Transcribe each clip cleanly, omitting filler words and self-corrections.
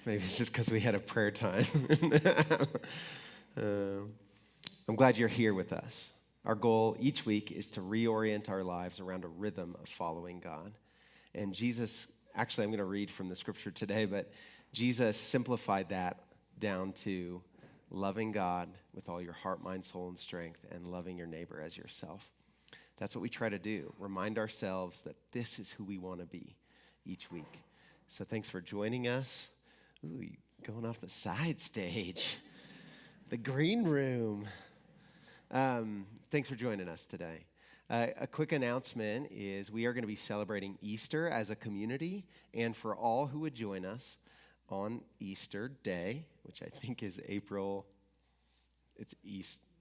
Maybe it's just because we had a prayer time. I'm glad you're here with us. Our goal each week is to reorient our lives around a rhythm of following God. And Jesus, actually, I'm going to read from the scripture today, but Jesus simplified that down to loving God with all your heart, mind, soul, and strength, and loving your neighbor as yourself. That's what we try to do, remind ourselves that this is who we want to be each week. So thanks for joining us. Ooh, going off the side stage, the green room. Thanks for joining us today. A quick announcement is we are going to be celebrating Easter as a community, and for all who would join us on Easter Day, which I think is April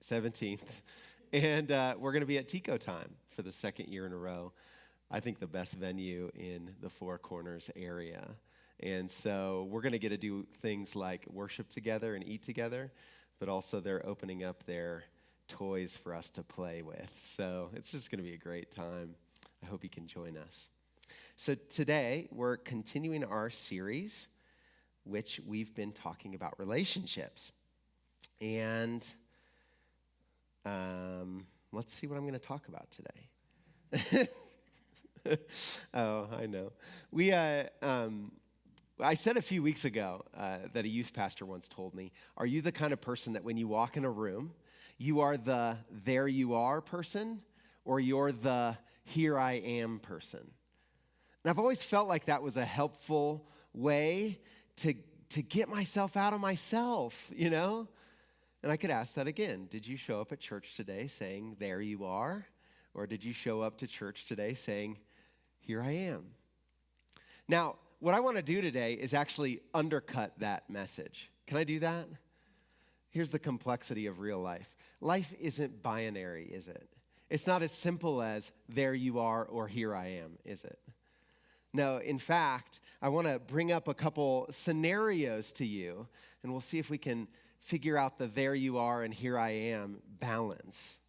17th, and we're going to be at Tico Time for the second year in a row. I think the best venue in the Four Corners area. And so we're going to get to do things like worship together and eat together, but also they're opening up their toys for us to play with. So it's just going to be a great time. I hope you can join us. So today we're continuing our series, which we've been talking about relationships. And let's see what I'm going to talk about today. Oh, I know. I said a few weeks ago that a youth pastor once told me, are you the kind of person that when you walk in a room, you are the there you are person, or you're the here I am person? And I've always felt like that was a helpful way to get myself out of myself, you know? And I could ask that again. Did you show up at church today saying, there you are? Or did you show up to church today saying, here I am? Now, what I want to do today is actually undercut that message. Can I do that? Here's the complexity of real life. Life isn't binary, is it? It's not as simple as there you are or here I am, is it? No, in fact, I want to bring up a couple scenarios to you, and we'll see if we can figure out the there you are and here I am balance.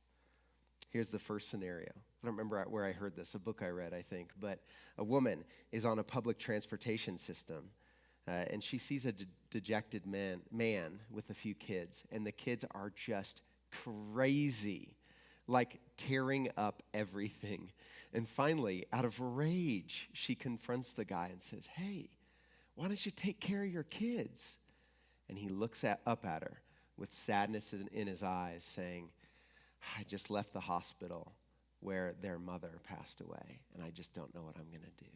Here's the first scenario. I don't remember where I heard this, a book I read, I think, but a woman is on a public transportation system, and she sees a dejected man with a few kids, and the kids are just crazy, like tearing up everything. And finally, out of rage, she confronts the guy and says, hey, why don't you take care of your kids? And he looks up at her with sadness in his eyes, saying, I just left the hospital where their mother passed away, and I just don't know what I'm going to do.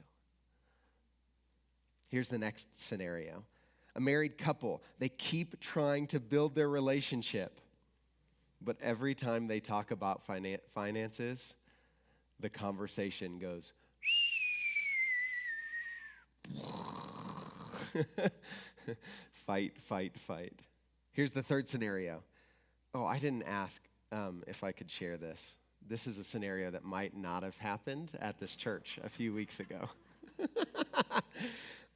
Here's the next scenario. A married couple, they keep trying to build their relationship, but every time they talk about finances, the conversation goes, fight, fight, fight. Here's the third scenario. Oh, I didn't ask if I could share this. This is a scenario that might not have happened at this church a few weeks ago.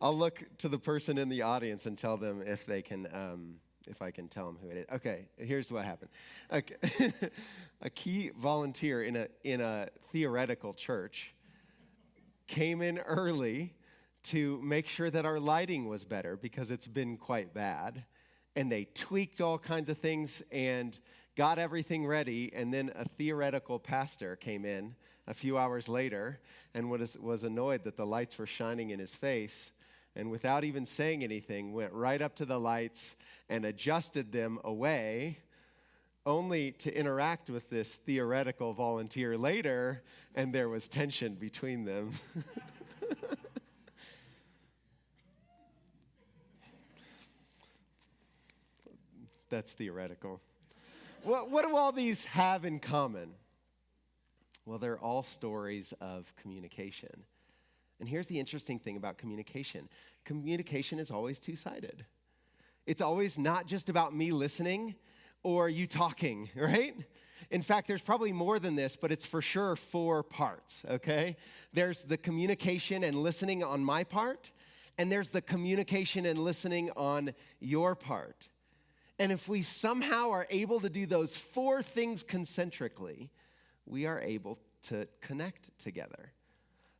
I'll look to the person in the audience and tell them if they can, if I can tell them who it is. Okay, here's what happened. Okay. A key volunteer in a theoretical church came in early to make sure that our lighting was better because it's been quite bad. And they tweaked all kinds of things and got everything ready, and then a theoretical pastor came in a few hours later and was annoyed that the lights were shining in his face, and without even saying anything, went right up to the lights and adjusted them away, only to interact with this theoretical volunteer later, and there was tension between them. That's theoretical. What do all these have in common? Well, they're all stories of communication. And here's the interesting thing about communication. Communication is always two-sided. It's always not just about me listening or you talking, right? In fact, there's probably more than this, but it's for sure 4 parts, okay? There's the communication and listening on my part, and there's the communication and listening on your part. And if we somehow are able to do those 4 things concentrically, we are able to connect together.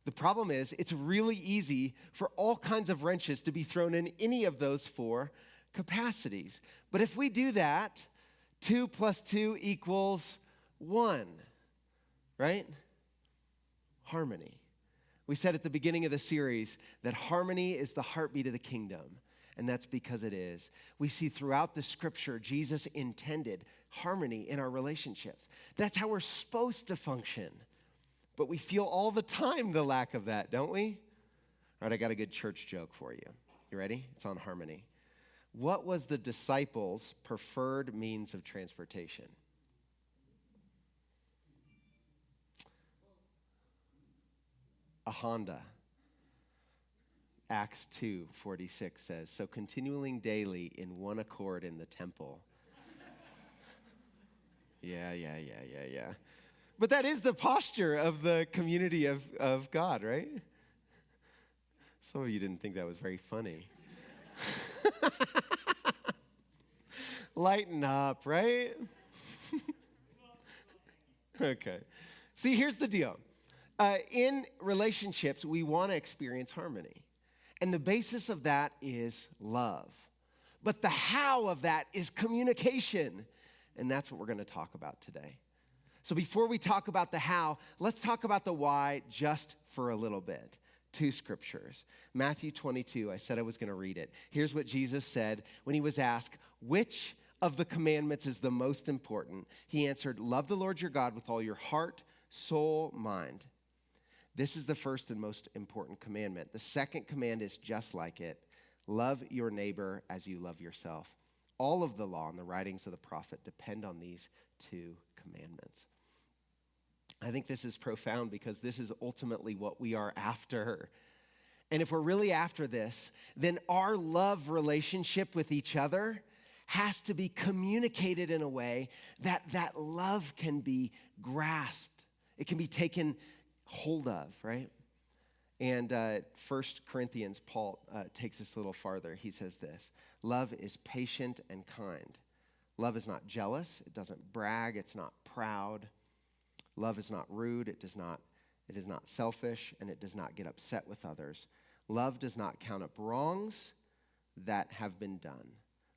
The problem is it's really easy for all kinds of wrenches to be thrown in any of those four capacities. But if we do that, 2 plus 2 equals 1, right? Harmony. We said at the beginning of the series that harmony is the heartbeat of the kingdom, and that's because it is. We see throughout the scripture, Jesus intended harmony in our relationships. That's how we're supposed to function. But we feel all the time the lack of that, don't we? All right, I got a good church joke for you. You ready? It's on harmony. What was the disciples' preferred means of transportation? A Honda. Acts 2:46 says, so continuing daily in one accord in the temple. Yeah. But that is the posture of the community of God, right? Some of you didn't think that was very funny. Lighten up, right? Okay. See, here's the deal. In relationships, we want to experience harmony. And the basis of that is love. But the how of that is communication. And that's what we're going to talk about today. So before we talk about the how, let's talk about the why just for a little bit. 2 scriptures. Matthew 22, I said I was going to read it. Here's what Jesus said when he was asked, which of the commandments is the most important? He answered, love the Lord your God with all your heart, soul, mind. This is the first and most important commandment. The second command is just like it. Love your neighbor as you love yourself. All of the law and the writings of the prophet depend on these 2 commandments. I think this is profound because this is ultimately what we are after. And if we're really after this, then our love relationship with each other has to be communicated in a way that that love can be grasped. It can be taken hold of, right? And 1 Corinthians, Paul takes this a little farther. He says this, love is patient and kind. Love is not jealous. It doesn't brag. It's not proud. Love is not rude. It is not selfish, and it does not get upset with others. Love does not count up wrongs that have been done.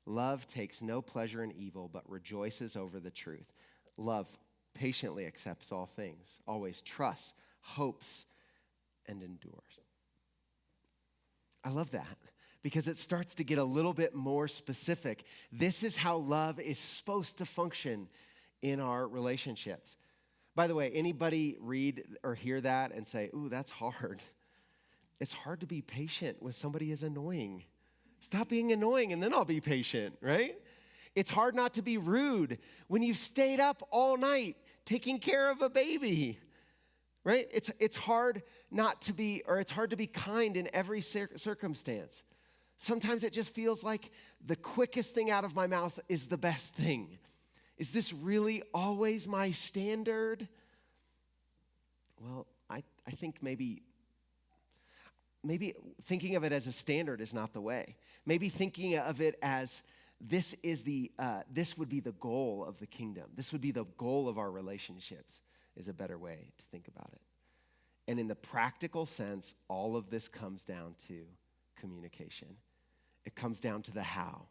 Love takes no pleasure in evil, but rejoices over the truth. Love patiently accepts all things, always trusts, hopes, and endures. I love that because it starts to get a little bit more specific. This is how love is supposed to function in our relationships. By the way, anybody read or hear that and say, ooh, that's hard. It's hard to be patient when somebody is annoying. Stop being annoying and then I'll be patient, right? It's hard not to be rude when you've stayed up all night taking care of a baby, right? It's hard not to be, or it's hard to be kind in every circumstance. Sometimes it just feels like the quickest thing out of my mouth is the best thing. Is this really always my standard? Well, I think maybe thinking of it as a standard is not the way. Maybe thinking of it as this would be the goal of the kingdom. This would be the goal of our relationships is a better way to think about it. And in the practical sense, all of this comes down to communication. It comes down to the how.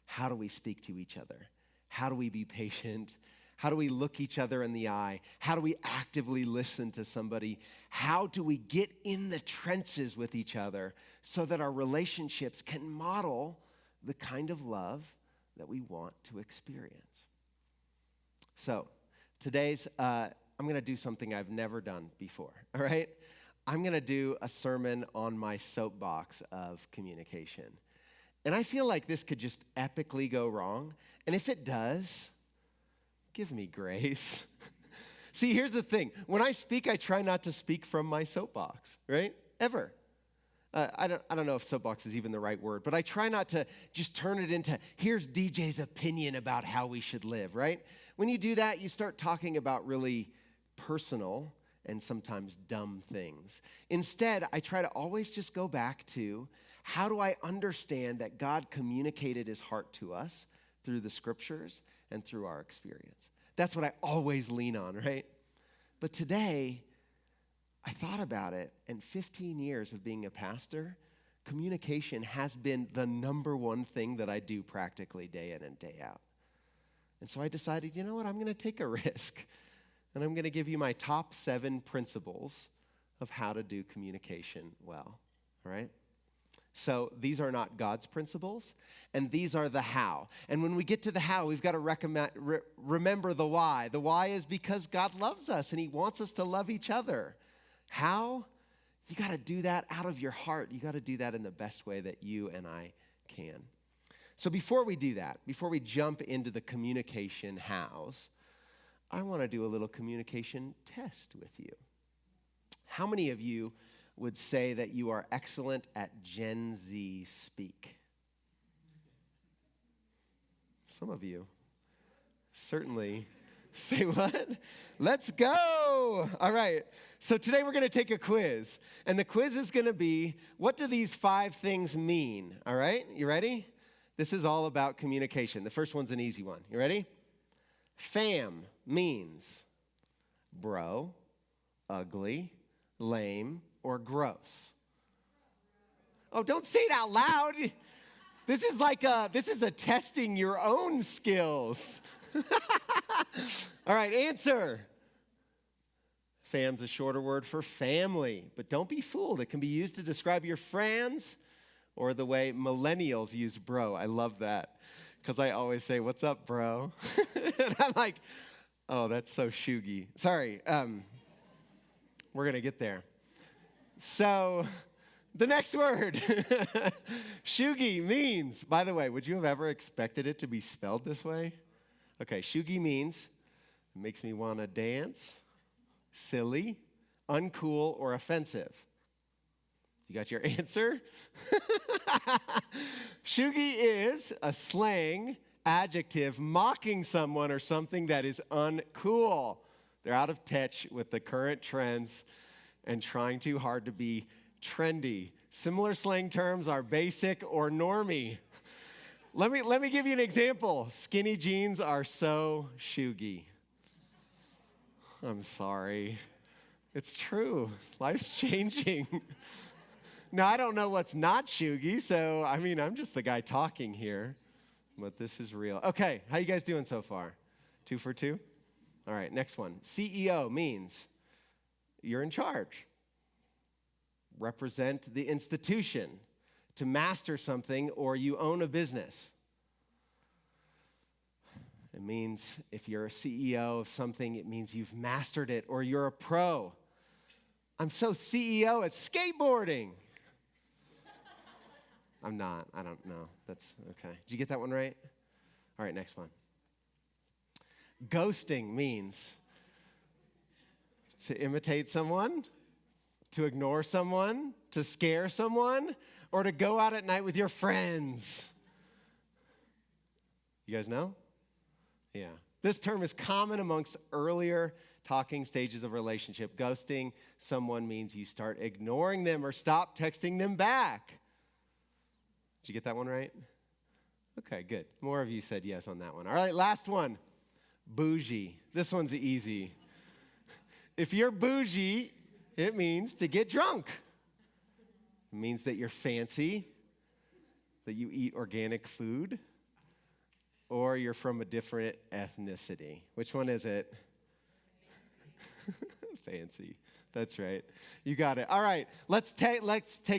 How do we speak to each other? How do we be patient? How do we look each other in the eye? How do we actively listen to somebody? How do we get in the trenches with each other so that our relationships can model the kind of love that we want to experience? So today's, I'm going to do something I've never done before, all right? I'm going to do a sermon on my soapbox of communication. And I feel like this could just epically go wrong. And if it does, give me grace. See, here's the thing. When I speak, I try not to speak from my soapbox, right? Ever. I don't know if soapbox is even the right word, but I try not to just turn it into, here's DJ's opinion about how we should live, right? When you do that, you start talking about really personal and sometimes dumb things. Instead, I try to always just go back to, how do I understand that God communicated his heart to us through the scriptures and through our experience? That's what I always lean on, right? But today, I thought about it, and 15 years of being a pastor, communication has been the number one thing that I do practically day in and day out. And so I decided, you know what, I'm going to take a risk, and I'm going to give you my top 7 principles of how to do communication well, all right? So these are not God's principles, and these are the how. And when we get to the how, we've got to remember the why. The why is because God loves us, and he wants us to love each other. How? You got to do that out of your heart. You got to do that in the best way that you and I can. So before we do that, before we jump into the communication hows, I want to do a little communication test with you. How many of you would say that you are excellent at Gen Z speak? Some of you certainly say what? Let's go. All right. So today we're going to take a quiz. And the quiz is going to be, what do these 5 things mean? All right. You ready? This is all about communication. The first one's an easy one. You ready? Fam means bro, ugly, lame, or gross. Oh, don't say it out loud. This is a testing your own skills. All right, answer. Fam's a shorter word for family, but don't be fooled. It can be used to describe your friends or the way millennials use bro. I love that because I always say, what's up, bro? And I'm like, oh, that's so shoogy. Sorry, we're going to get there. So the next word, shoogy means, by the way, would you have ever expected it to be spelled this way? Okay, shoogy means, it makes me want to dance, silly, uncool, or offensive. You got your answer? Shoogy is a slang adjective mocking someone or something that is uncool. They're out of touch with the current trends and trying too hard to be trendy. Similar slang terms are basic or normie. Let me give you an example. Skinny jeans are so shoogy. I'm sorry. It's true. Life's changing. Now, I don't know what's not shoogy, so, I'm just the guy talking here, but this is real. Okay, how you guys doing so far? 2 for 2? All right, next one. CEO means you're in charge. Represent the institution. To master something, or you own a business. It means if you're a CEO of something, it means you've mastered it, or you're a pro. I'm so CEO at skateboarding. I'm not. I don't know. That's okay. Did you get that one right? All right, next one. Ghosting means to imitate someone, to ignore someone, to scare someone, or to go out at night with your friends. You guys know? Yeah. This term is common amongst earlier talking stages of relationship. Ghosting someone means you start ignoring them or stop texting them back. Did you get that one right? Okay, good. More of you said yes on that one. All right, last one. Bougie. This one's easy. If you're bougie, it means to get drunk. It means that you're fancy, that you eat organic food, or you're from a different ethnicity. Which one is it? Fancy. That's right. You got it. All right, let's take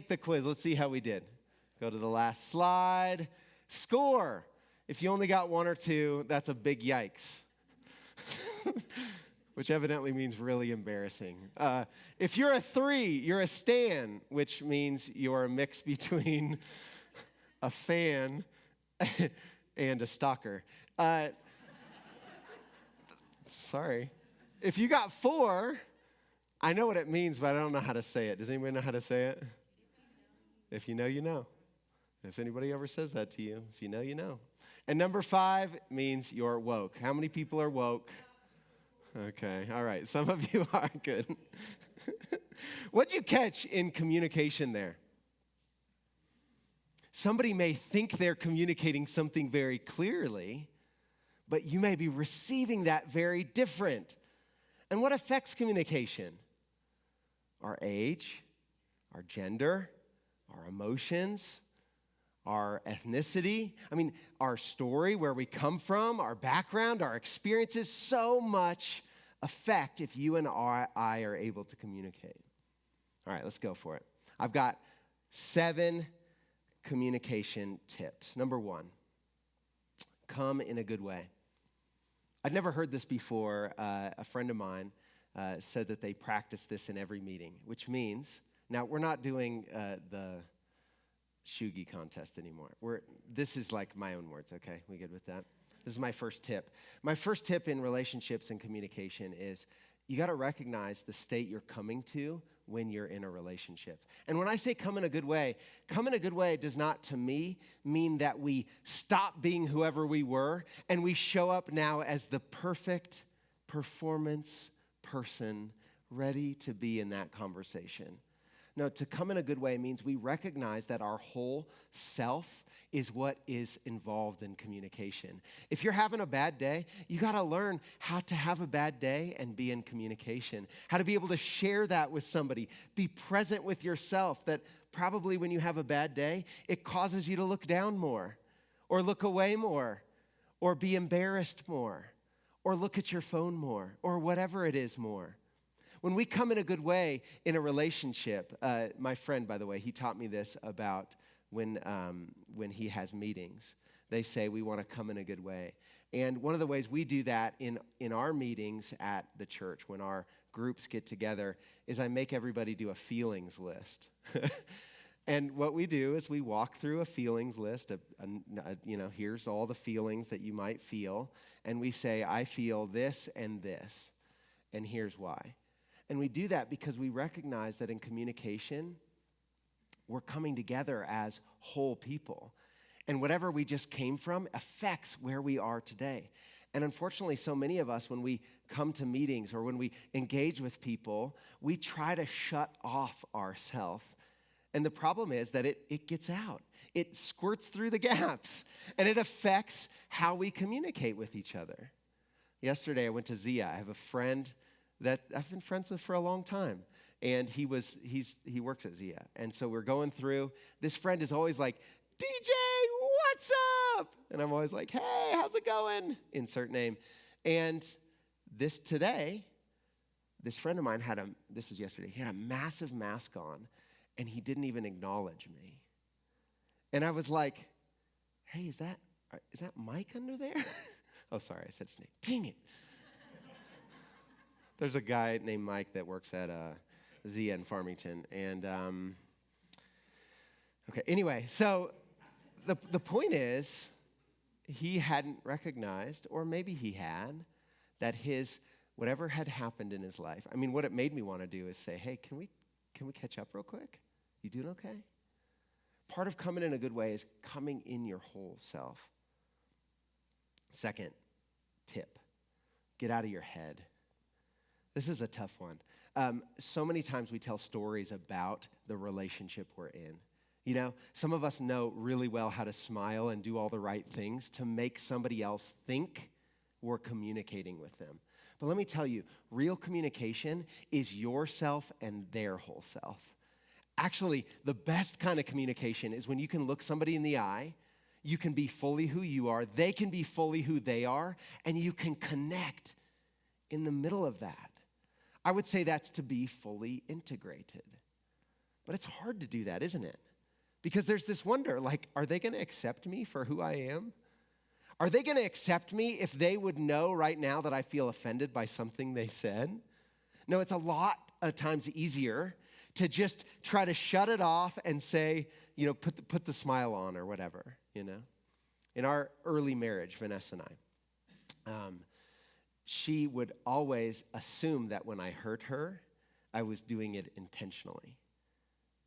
the quiz. Let's see how we did. Go to the last slide. Score. If you only got 1 or 2, that's a big yikes. Which evidently means really embarrassing. If you're a 3, you're a stan, which means you're a mix between a fan and a stalker. Sorry. If you got 4, I know what it means, but I don't know how to say it. Does anybody know how to say it? If you know, you know. If anybody ever says that to you, if you know, you know. And number 5 means you're woke. How many people are woke? Okay, all right. Some of you are good. What'd you catch in communication there? Somebody may think they're communicating something very clearly, but you may be receiving that very different. And what affects communication? our age, our gender, our emotions, our ethnicity, our story, where we come from, our background, our experiences, so much affect if you and I are able to communicate. All right, let's go for it. I've got 7 communication tips. Number 1, come in a good way. I'd never heard this before. A friend of mine said that they practice this in every meeting, which means, now we're not doing the Shugi contest anymore. This is like my own words, okay? We good with that? This is my first tip. My first tip in relationships and communication is you got to recognize the state you're coming to when you're in a relationship. And when I say come in a good way does not, to me, mean that we stop being whoever we were and we show up now as the perfect performance person ready to be in that conversation. No, to come in a good way means we recognize that our whole self is what is involved in communication. If you're having a bad day, you got to learn how to have a bad day and be in communication, how to be able to share that with somebody, be present with yourself, that probably when you have a bad day, it causes you to look down more or look away more or be embarrassed more or look at your phone more or whatever it is more. When we come in a good way in a relationship, my friend, by the way, he taught me this about when he has meetings. They say we want to come in a good way. And one of the ways we do that in our meetings at the church, when our groups get together, is I make everybody do a feelings list. And what we do is we walk through a feelings list, here's all the feelings that you might feel, and we say, I feel this, and here's why. And we do that because we recognize that in communication, we're coming together as whole people. And whatever we just came from affects where we are today. And unfortunately, so many of us, when we come to meetings or when we engage with people, we try to shut off ourselves. And the problem is that it gets out. It squirts through the gaps. And it affects how we communicate with each other. Yesterday, I went to Zia. I have a friend that I've been friends with for a long time. And he works at Zia. And so we're going through. This friend is always like, DJ, what's up? And I'm always like, hey, how's it going? Insert name. And this friend of mine this was yesterday, he had a massive mask on, and he didn't even acknowledge me. And I was like, hey, is that Mike under there? Oh, sorry, I said his name. Dang it. There's a guy named Mike that works at Zia in Farmington. And, okay, anyway, so the point is, he hadn't recognized, or maybe he had, that whatever had happened in his life. I mean, what it made me want to do is say, hey, can we catch up real quick? You doing okay? Part of coming in a good way is coming in your whole self. Second tip, get out of your head. This is a tough one. So many times we tell stories about the relationship we're in. You know, some of us know really well how to smile and do all the right things to make somebody else think we're communicating with them. But let me tell you, real communication is yourself and their whole self. Actually, the best kind of communication is when you can look somebody in the eye, you can be fully who you are, they can be fully who they are, and you can connect in the middle of that. I would say that's to be fully integrated. But it's hard to do that, isn't it? Because there's this wonder, like, are they going to accept me for who I am? Are they going to accept me if they would know right now that I feel offended by something they said? No, it's a lot of times easier to just try to shut it off and say, put the smile on or whatever, In our early marriage, Vanessa and I, she would always assume that when I hurt her, I was doing it intentionally.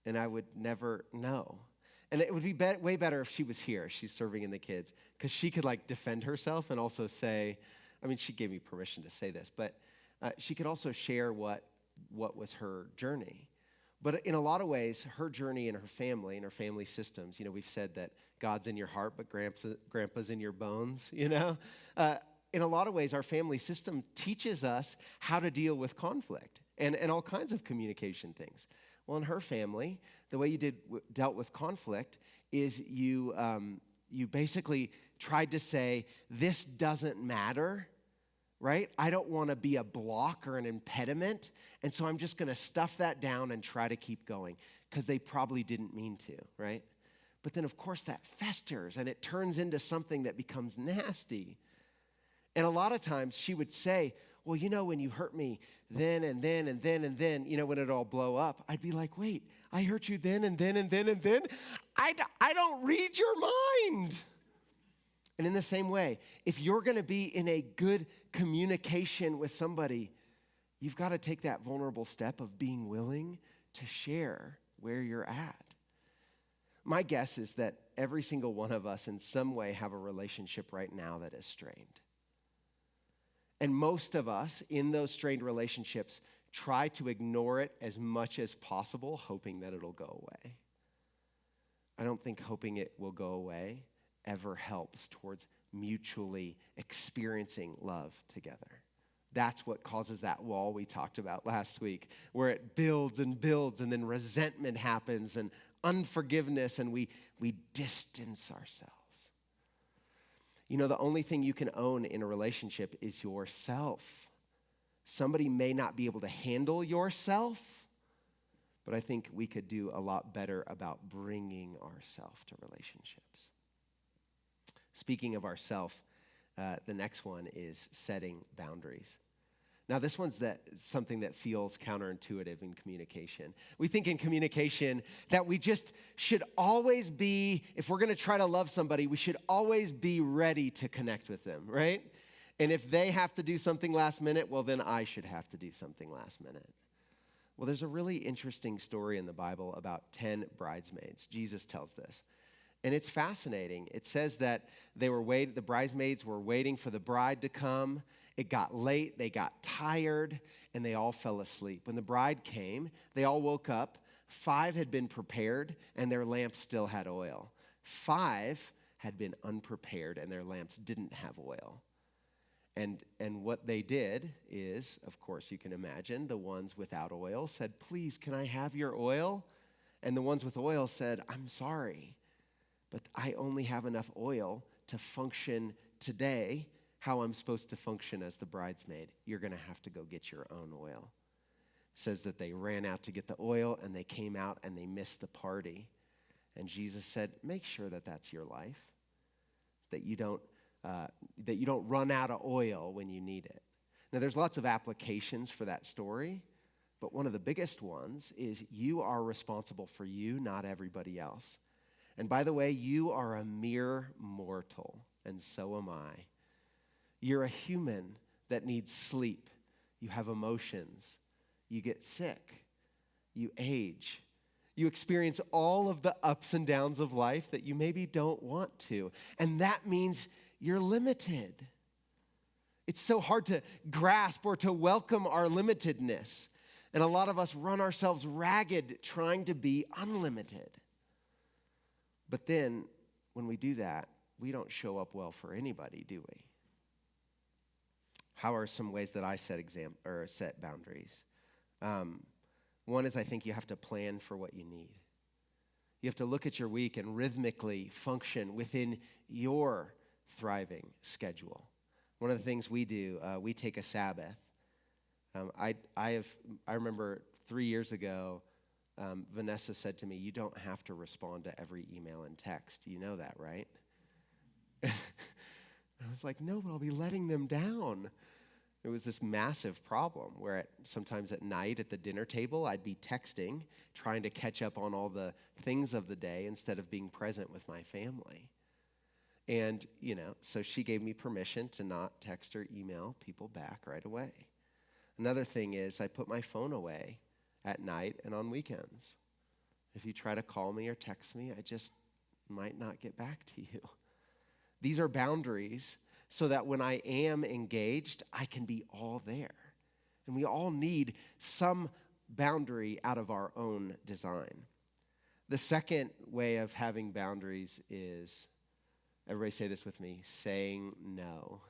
And I would never know. And it would be way better if she was here. She's serving in the kids. Because she could defend herself and also say, she gave me permission to say this, but she could also share what was her journey. But in a lot of ways, her journey and her family systems, we've said that God's in your heart, but grandpa's in your bones, In a lot of ways, our family system teaches us how to deal with conflict. and all kinds of communication things. Well, in her family, the way you dealt with conflict is you basically tried to say, this doesn't matter, right? I don't want to be a block or an impediment, and so I'm just going to stuff that down and try to keep going, because they probably didn't mean to, right? But then, of course, that festers, and it turns into something that becomes nasty. And a lot of times she would say, well, when you hurt me then and then and then and then, when it all blow up, I'd be like, wait, I hurt you then and then and then and then? I don't read your mind. And in the same way, if you're going to be in a good communication with somebody, you've got to take that vulnerable step of being willing to share where you're at. My guess is that every single one of us in some way have a relationship right now that is strained. And most of us in those strained relationships try to ignore it as much as possible, hoping that it'll go away. I don't think hoping it will go away ever helps towards mutually experiencing love together. That's what causes that wall we talked about last week, where it builds and builds, and then resentment happens and unforgiveness, and we distance ourselves. The only thing you can own in a relationship is yourself. Somebody may not be able to handle yourself, but I think we could do a lot better about bringing ourselves to relationships. Speaking of ourself, the next one is setting boundaries. Now, this one's something that feels counterintuitive in communication. We think in communication that we just should always be, if we're going to try to love somebody, we should always be ready to connect with them, right? And if they have to do something last minute, well, then I should have to do something last minute. Well, there's a really interesting story in the Bible about 10 bridesmaids. Jesus tells this. And it's fascinating. It says that the bridesmaids were waiting for the bride to come. It got late, they got tired, and they all fell asleep. When the bride came, they all woke up. 5 had been prepared, and their lamps still had oil. 5 had been unprepared, and their lamps didn't have oil. And what they did is, of course, you can imagine, the ones without oil said, please, can I have your oil? And the ones with oil said, I'm sorry, but I only have enough oil to function today how I'm supposed to function as the bridesmaid. You're going to have to go get your own oil. It says that they ran out to get the oil, and they came out and they missed the party. And Jesus said, make sure that that's your life, that you don't run out of oil when you need it. Now, there's lots of applications for that story, but one of the biggest ones is you are responsible for you, not everybody else. And by the way, you are a mere mortal, and so am I. You're a human that needs sleep. You have emotions. You get sick. You age. You experience all of the ups and downs of life that you maybe don't want to. And that means you're limited. It's so hard to grasp or to welcome our limitedness. And a lot of us run ourselves ragged trying to be unlimited. But then when we do that, we don't show up well for anybody, do we? How are some ways that I set boundaries? One is I think you have to plan for what you need. You have to look at your week and rhythmically function within your thriving schedule. One of the things we do, we take a Sabbath. I remember 3 years ago, Vanessa said to me, you don't have to respond to every email and text. You know that, right? I was like, no, but I'll be letting them down. It was this massive problem where sometimes at night at the dinner table, I'd be texting, trying to catch up on all the things of the day instead of being present with my family. And, so she gave me permission to not text or email people back right away. Another thing is I put my phone away at night and on weekends. If you try to call me or text me, I just might not get back to you. These are boundaries so that when I am engaged, I can be all there. And we all need some boundary out of our own design. The second way of having boundaries is, everybody say this with me, saying no.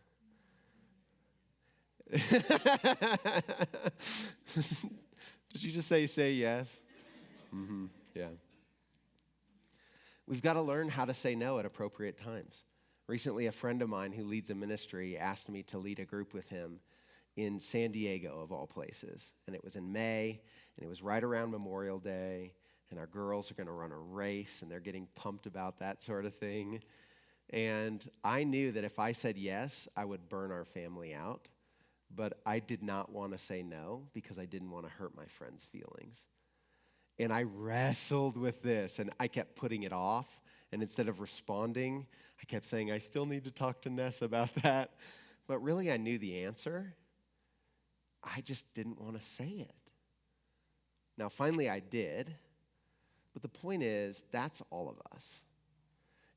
Did you just say yes? Mm-hmm. Yeah. We've got to learn how to say no at appropriate times. Recently, a friend of mine who leads a ministry asked me to lead a group with him in San Diego, of all places. And it was in May, and it was right around Memorial Day, and our girls are going to run a race, and they're getting pumped about that sort of thing. And I knew that if I said yes, I would burn our family out. But I did not want to say no because I didn't want to hurt my friend's feelings. And I wrestled with this, and I kept putting it off. And instead of responding, I kept saying, I still need to talk to Ness about that. But really, I knew the answer. I just didn't want to say it. Now, finally, I did. But the point is, that's all of us.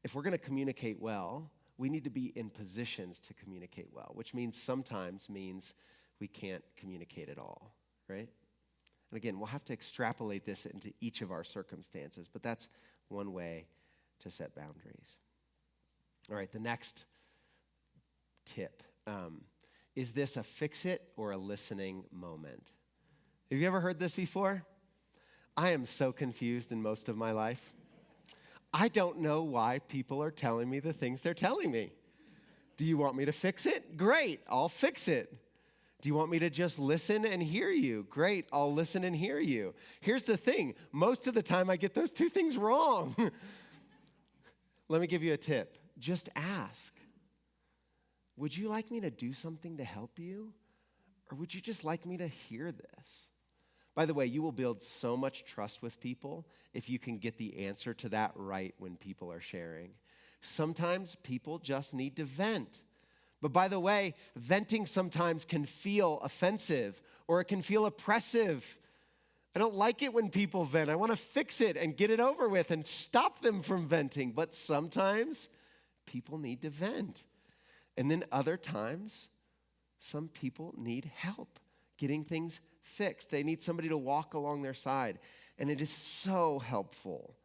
If we're going to communicate well, we need to be in positions to communicate well, which means sometimes means we can't communicate at all, right? And again, we'll have to extrapolate this into each of our circumstances, but that's one way to set boundaries. All right, the next tip. Is this a fix-it or a listening moment? Have you ever heard this before? I am so confused in most of my life. I don't know why people are telling me the things they're telling me. Do you want me to fix it? Great, I'll fix it. Do you want me to just listen and hear you? Great, I'll listen and hear you. Here's the thing, most of the time I get those two things wrong. Let me give you a tip. Just ask. Would you like me to do something to help you? Or would you just like me to hear this? By the way, you will build so much trust with people if you can get the answer to that right when people are sharing. Sometimes people just need to vent. But by the way, venting sometimes can feel offensive or it can feel oppressive. I don't like it when people vent. I want to fix it and get it over with and stop them from venting. But sometimes people need to vent. And then other times, some people need help getting things fixed. They need somebody to walk along their side. And it is so helpful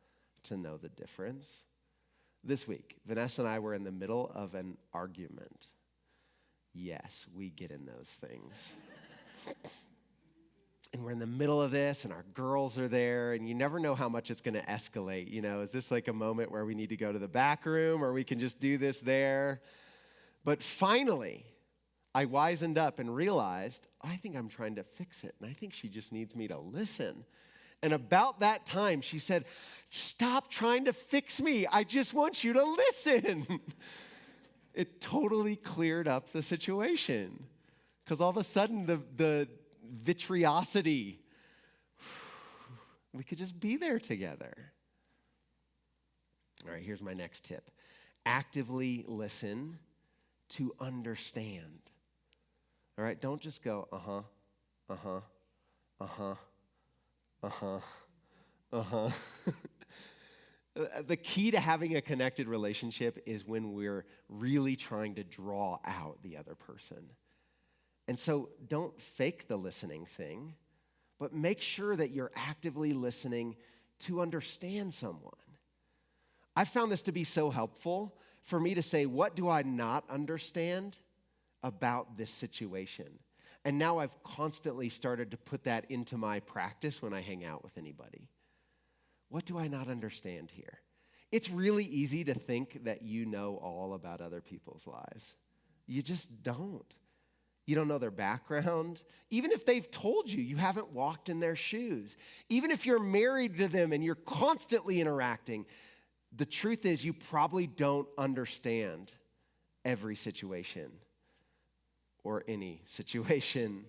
to know the difference. This week, Vanessa and I were in the middle of an argument. Yes, we get in those things. And we're in the middle of this, and our girls are there, and you never know how much it's going to escalate. You know, is this like a moment where we need to go to the back room, or we can just do this there? But finally, I wisened up and realized, I think I'm trying to fix it, and I think she just needs me to listen. And about that time, she said, stop trying to fix me. I just want you to listen. It totally cleared up the situation. Because all of a sudden, the vitriosity, we could just be there together. All right, here's my next tip. Actively listen to understand. All right, don't just go, uh-huh, uh-huh, uh-huh, uh-huh, uh-huh. The key to having a connected relationship is when we're really trying to draw out the other person. And so don't fake the listening thing, but make sure that you're actively listening to understand someone. I found this to be so helpful for me to say, what do I not understand about this situation? And now I've constantly started to put that into my practice when I hang out with anybody. What do I not understand here? It's really easy to think that you know all about other people's lives. You just don't. You don't know their background. Even if they've told you, you haven't walked in their shoes. Even if you're married to them and you're constantly interacting, the truth is you probably don't understand every situation or any situation.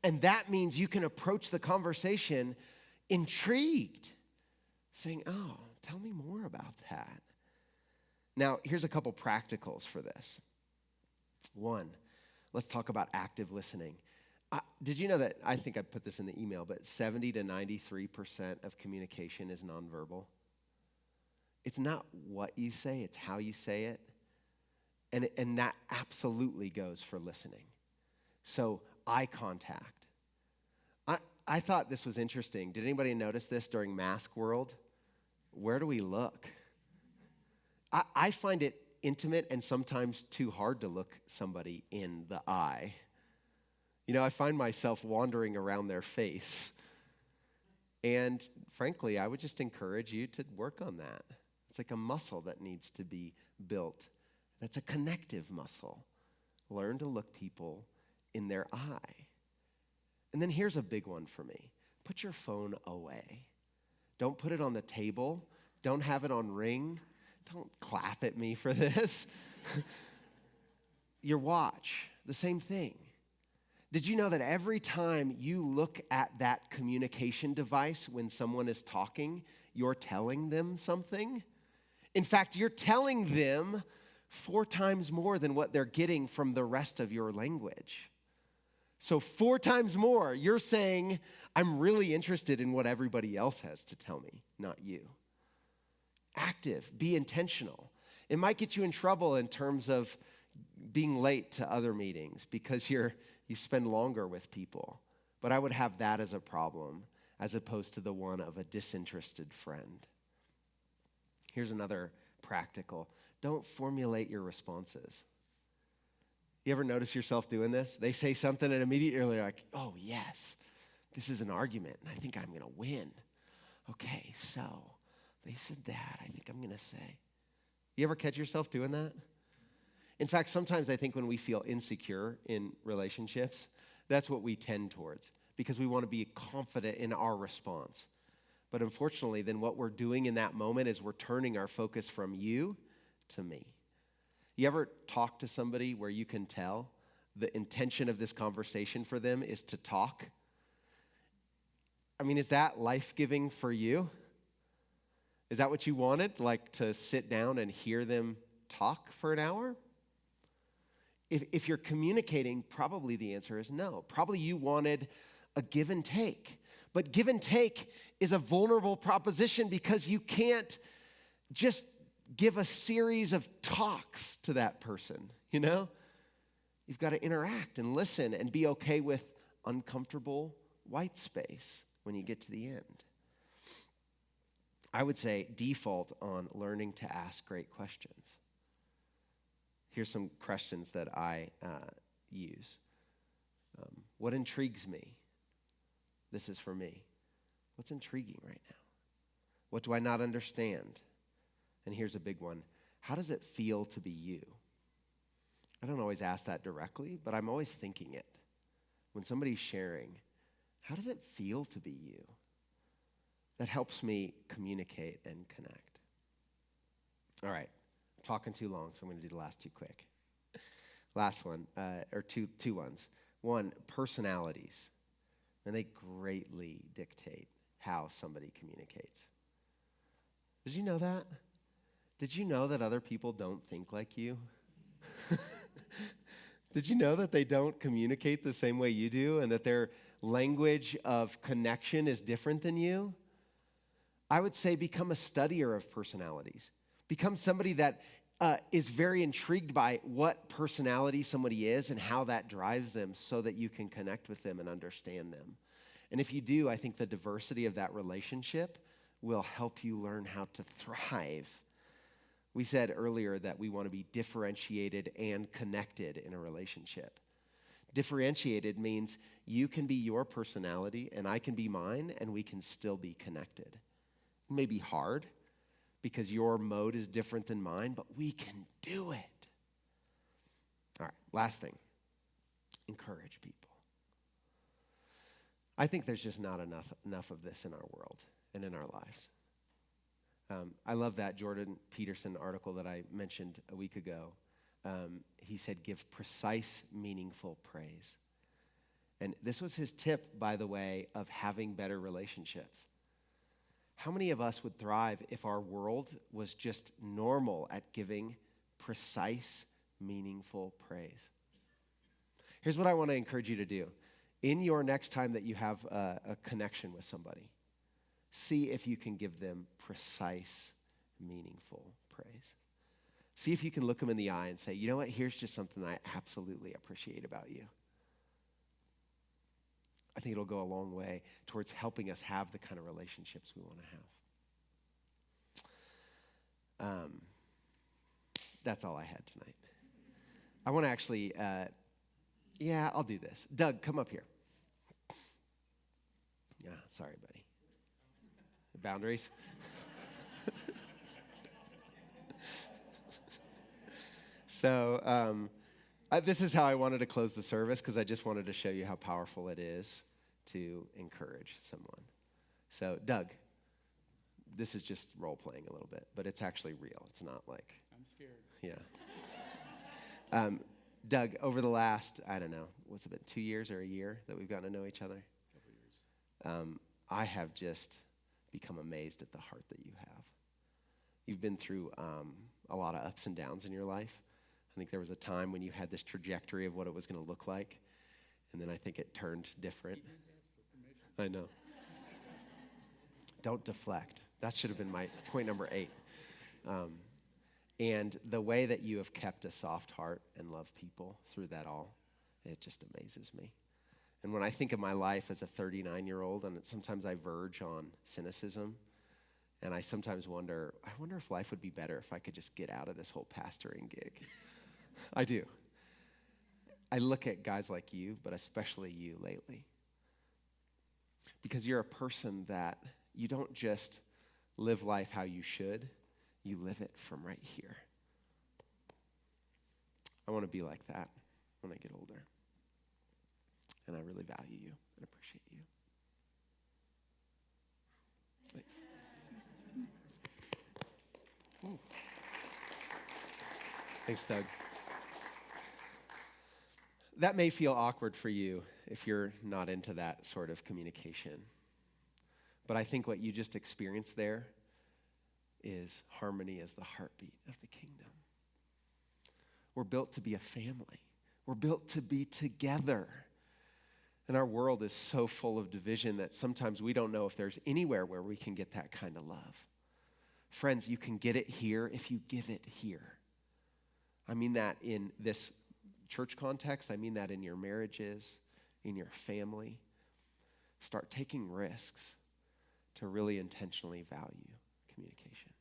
And that means you can approach the conversation intrigued, saying, oh, tell me more about that. Now, here's a couple practicals for this. One, let's talk about active listening. Did you know that, I think I put this in the email, but 70 to 93% of communication is nonverbal? It's not what you say, it's how you say it. And that absolutely goes for listening. So, eye contact. I thought this was interesting. Did anybody notice this during Mask World? Where do we look? I find it intimate and sometimes too hard to look somebody in the eye. I find myself wandering around their face. And frankly, I would just encourage you to work on that. It's like a muscle that needs to be built. That's a connective muscle. Learn to look people in their eye. And then here's a big one for me. Put your phone away. Don't put it on the table. Don't have it on ring. Don't clap at me for this. Your watch, the same thing. Did you know that every time you look at that communication device when someone is talking, you're telling them something? In fact, you're telling them 4 times more than what they're getting from the rest of your language. So 4 times more, you're saying, I'm really interested in what everybody else has to tell me, not you. Active, be intentional. It might get you in trouble in terms of being late to other meetings because you spend longer with people. But I would have that as a problem as opposed to the one of a disinterested friend. Here's another practical. Don't formulate your responses. You ever notice yourself doing this? They say something and immediately you're like, oh yes, this is an argument and I think I'm going to win. Okay, so they said that, I think I'm going to say. You ever catch yourself doing that? In fact, sometimes I think when we feel insecure in relationships, that's what we tend towards because we want to be confident in our response. But unfortunately, then what we're doing in that moment is we're turning our focus from you to me. You ever talk to somebody where you can tell the intention of this conversation for them is to talk? I mean, is that life-giving for you? Is that what you wanted? Like to sit down and hear them talk for an hour? If you're communicating, probably the answer is no. Probably you wanted a give and take. But give and take is a vulnerable proposition because you can't just give a series of talks to that person, You've got to interact and listen and be okay with uncomfortable white space when you get to the end. I would say default on learning to ask great questions. Here's some questions that I use. What intrigues me? This is for me. What's intriguing right now? What do I not understand? And here's a big one. How does it feel to be you? I don't always ask that directly, but I'm always thinking it. When somebody's sharing, how does it feel to be you? That helps me communicate and connect. All right. Talking too long, so I'm going to do the last 2 quick. Last one, or two ones. One, personalities. And they greatly dictate how somebody communicates. Did you know that? Did you know that other people don't think like you? Did you know that they don't communicate the same way you do and that their language of connection is different than you? I would say become a studier of personalities. Become somebody that is very intrigued by what personality somebody is and how that drives them so that you can connect with them and understand them. And if you do, I think the diversity of that relationship will help you learn how to thrive. We said earlier that we want to be differentiated and connected in a relationship. Differentiated means you can be your personality and I can be mine and we can still be connected. It may be hard, because your mode is different than mine, but we can do it. All right, last thing, encourage people. I think there's just not enough of this in our world and in our lives. I love that Jordan Peterson article that I mentioned a week ago. He said, give precise, meaningful praise. And this was his tip, by the way, of having better relationships. How many of us would thrive if our world was just normal at giving precise, meaningful praise? Here's what I want to encourage you to do. In your next time that you have a connection with somebody, see if you can give them precise, meaningful praise. See if you can look them in the eye and say, you know what, here's just something I absolutely appreciate about you. I think it'll go a long way towards helping us have the kind of relationships we want to have. That's all I had tonight. I want to actually Yeah, I'll do this. Doug, come up here. Yeah, sorry, buddy. Boundaries? So this is how I wanted to close the service because I just wanted to show you how powerful it is to encourage someone. So, Doug, this is just role-playing a little bit, but it's actually real. It's not like... I'm scared. Yeah. Doug, over the last, I don't know, what's it been, 2 years or a year that we've gotten to know each other? A couple years. I have just become amazed at the heart that you have. You've been through a lot of ups and downs in your life. I think there was a time when you had this trajectory of what it was going to look like, and then I think it turned different. I know. Don't deflect. That should have been my point number 8. And the way that you have kept a soft heart and love people through that all, it just amazes me. And when I think of my life as a 39-year-old, and sometimes I verge on cynicism, and I sometimes wonder if life would be better if I could just get out of this whole pastoring gig. I do. I look at guys like you, but especially you lately, because you're a person that you don't just live life how you should, you live it from right here. I want to be like that when I get older. And I really value you and appreciate you. Thanks. Ooh. Thanks, Doug. That may feel awkward for you if you're not into that sort of communication. But I think what you just experienced there is harmony as the heartbeat of the kingdom. We're built to be a family. We're built to be together. And our world is so full of division that sometimes we don't know if there's anywhere where we can get that kind of love. Friends, you can get it here if you give it here. I mean that in this church context. I mean that in your marriages, in your family. Start taking risks to really intentionally value communication.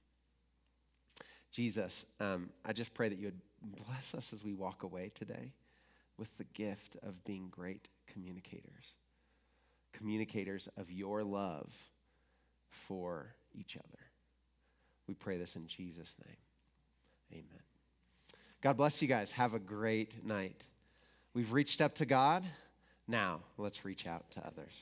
Jesus, I just pray that you would bless us as we walk away today with the gift of being great communicators of your love for each other. We pray this in Jesus' name. Amen. God bless you guys. Have a great night. We've reached up to God. Now, let's reach out to others.